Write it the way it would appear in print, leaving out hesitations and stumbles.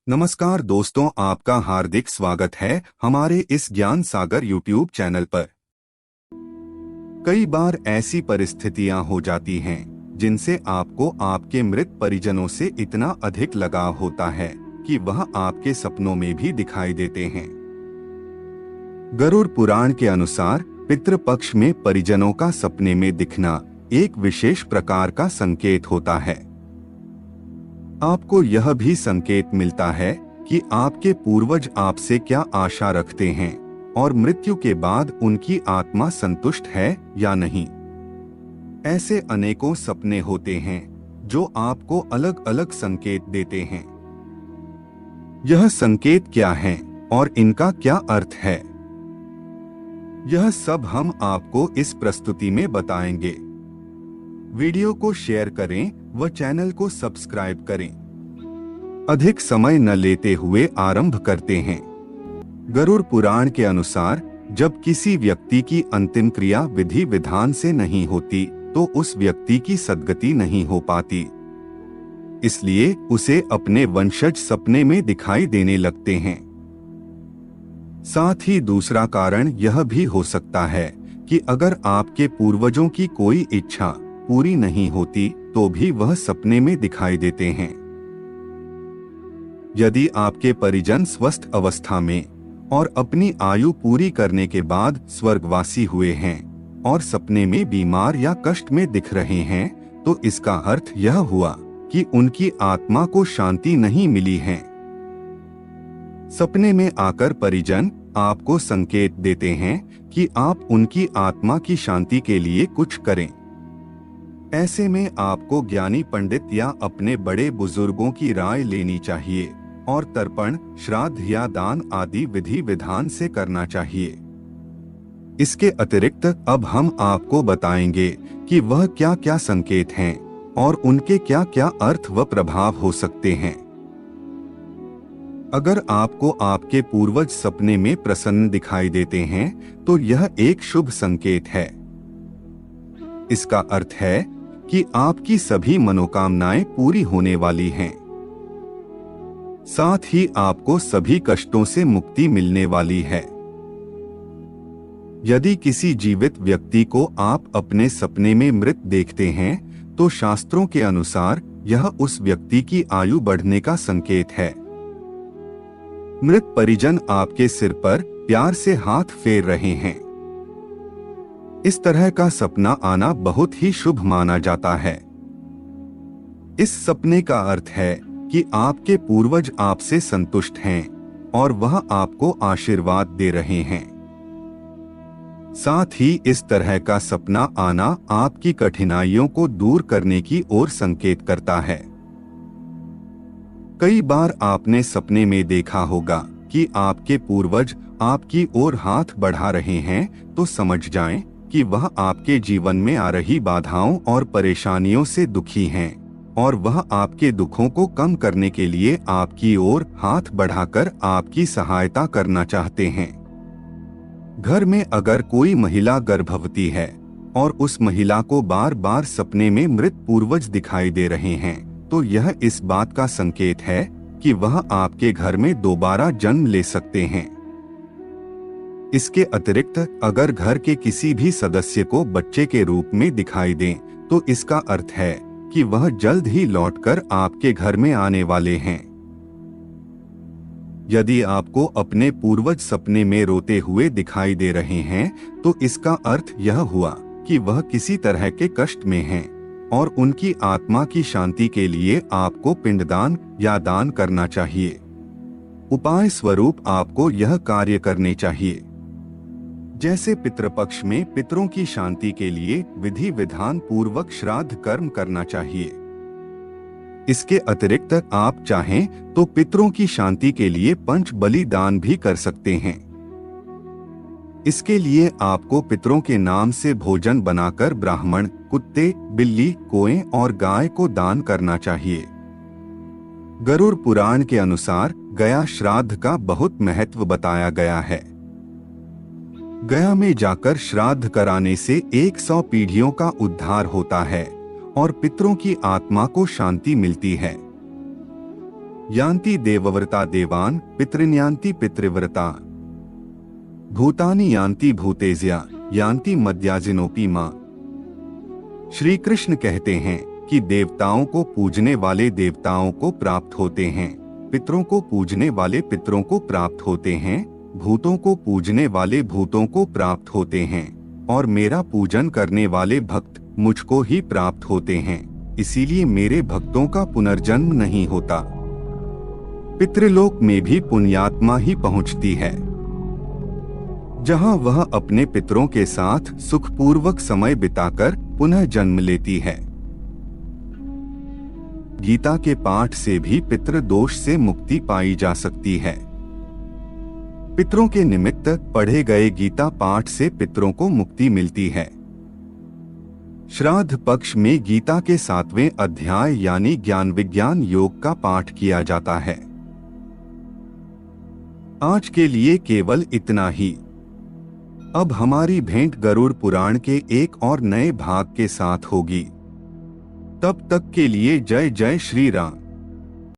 नमस्कार दोस्तों, आपका हार्दिक स्वागत है हमारे इस ज्ञान सागर यूट्यूब चैनल पर। कई बार ऐसी परिस्थितियां हो जाती हैं जिनसे आपको आपके मृत परिजनों से इतना अधिक लगाव होता है कि वह आपके सपनों में भी दिखाई देते हैं। गरुड़ पुराण के अनुसार पितृपक्ष में परिजनों का सपने में दिखना एक विशेष प्रकार का संकेत होता है। आपको यह भी संकेत मिलता है कि आपके पूर्वज आपसे क्या आशा रखते हैं और मृत्यु के बाद उनकी आत्मा संतुष्ट है या नहीं। ऐसे अनेकों सपने होते हैं जो आपको अलग अलग संकेत देते हैं। यह संकेत क्या हैं और इनका क्या अर्थ है, यह सब हम आपको इस प्रस्तुति में बताएंगे। वीडियो को शेयर करें व चैनल को सब्सक्राइब करें। अधिक समय न लेते हुए आरंभ करते हैं। गरुड़ पुराण के अनुसार जब किसी व्यक्ति की अंतिम क्रिया विधि विधान से नहीं होती तो उस व्यक्ति की सद्गति नहीं हो पाती। इसलिए उसे अपने वंशज सपने में दिखाई देने लगते हैं। साथ ही दूसरा कारण यह भी हो सकता है कि अगर आपके पूर्वजों की कोई इच्छा पूरी नहीं होती तो भी वह सपने में दिखाई देते हैं। यदि आपके परिजन स्वस्थ अवस्था में और अपनी आयु पूरी करने के बाद स्वर्गवासी हुए हैं और सपने में बीमार या कष्ट में दिख रहे हैं तो इसका अर्थ यह हुआ कि उनकी आत्मा को शांति नहीं मिली है। सपने में आकर परिजन आपको संकेत देते हैं कि आप उनकी आत्मा की शांति के लिए कुछ करें। ऐसे में आपको ज्ञानी पंडित या अपने बड़े बुजुर्गों की राय लेनी चाहिए और तर्पण, श्राद्ध या दान आदि विधि विधान से करना चाहिए। इसके अतिरिक्त अब हम आपको बताएंगे कि वह क्या क्या संकेत हैं और उनके क्या क्या अर्थ व प्रभाव हो सकते हैं। अगर आपको आपके पूर्वज सपने में प्रसन्न दिखाई देते हैं तो यह एक शुभ संकेत है। इसका अर्थ है कि आपकी सभी मनोकामनाएं पूरी होने वाली हैं। साथ ही आपको सभी कष्टों से मुक्ति मिलने वाली है। यदि किसी जीवित व्यक्ति को आप अपने सपने में मृत देखते हैं तो शास्त्रों के अनुसार यह उस व्यक्ति की आयु बढ़ने का संकेत है। मृत परिजन आपके सिर पर प्यार से हाथ फेर रहे हैं। इस तरह का सपना आना बहुत ही शुभ माना जाता है। इस सपने का अर्थ है कि आपके पूर्वज आपसे संतुष्ट हैं और वह आपको आशीर्वाद दे रहे हैं। साथ ही इस तरह का सपना आना आपकी कठिनाइयों को दूर करने की ओर संकेत करता है। कई बार आपने सपने में देखा होगा कि आपके पूर्वज आपकी ओर हाथ बढ़ा रहे हैं तो समझ जाएं कि वह आपके जीवन में आ रही बाधाओं और परेशानियों से दुखी हैं और वह आपके दुखों को कम करने के लिए आपकी ओर हाथ बढ़ाकर आपकी सहायता करना चाहते हैं। घर में अगर कोई महिला गर्भवती है और उस महिला को बार बार सपने में मृत पूर्वज दिखाई दे रहे हैं तो यह इस बात का संकेत है कि वह आपके घर में दोबारा जन्म ले सकते हैं। इसके अतिरिक्त अगर घर के किसी भी सदस्य को बच्चे के रूप में दिखाई दें तो इसका अर्थ है कि वह जल्द ही लौटकर आपके घर में आने वाले हैं। यदि आपको अपने पूर्वज सपने में रोते हुए दिखाई दे रहे हैं तो इसका अर्थ यह हुआ कि वह किसी तरह के कष्ट में हैं और उनकी आत्मा की शांति के लिए आपको पिंडदान या दान करना चाहिए। उपाय स्वरूप आपको यह कार्य करने चाहिए। जैसे पितृपक्ष में पितरों की शांति के लिए विधि विधान पूर्वक श्राद्ध कर्म करना चाहिए। इसके अतिरिक्त आप चाहें तो पितरों की शांति के लिए पंच बलि दान भी कर सकते हैं। इसके लिए आपको पितरों के नाम से भोजन बनाकर ब्राह्मण, कुत्ते, बिल्ली, कोएं और गाय को दान करना चाहिए। गरुड़ पुराण के अनुसार गया श्राद्ध का बहुत महत्व बताया गया है। गया में जाकर श्राद्ध कराने से 100 पीढ़ियों का उद्धार होता है और पितरों की आत्मा को शांति मिलती है। यान्ति देवव्रता देवान पितृन्यान्ति पितृव्रता भूतानि यान्ति भूतेज्या यान्ति मद्याजिनोपि मां। श्री कृष्ण कहते हैं कि देवताओं को पूजने वाले देवताओं को प्राप्त होते हैं, पितरों को पूजने वाले पितरों को प्राप्त होते हैं, भूतों को पूजने वाले भूतों को प्राप्त होते हैं, और मेरा पूजन करने वाले भक्त मुझको ही प्राप्त होते हैं। इसीलिए मेरे भक्तों का पुनर्जन्म नहीं होता। पितृलोक में भी पुण्यात्मा ही पहुंचती है, जहां वह अपने पितरों के साथ सुखपूर्वक समय बिताकर पुनः जन्म लेती है। गीता के पाठ से भी पितृदोष से मुक्ति पाई जा सकती है। पितरों के निमित्त पढ़े गए गीता पाठ से पितरों को मुक्ति मिलती है। श्राद्ध पक्ष में गीता के 7वें अध्याय यानी ज्ञान विज्ञान योग का पाठ किया जाता है। आज के लिए केवल इतना ही। अब हमारी भेंट गरुड़ पुराण के एक और नए भाग के साथ होगी। तब तक के लिए जय जय श्री राम।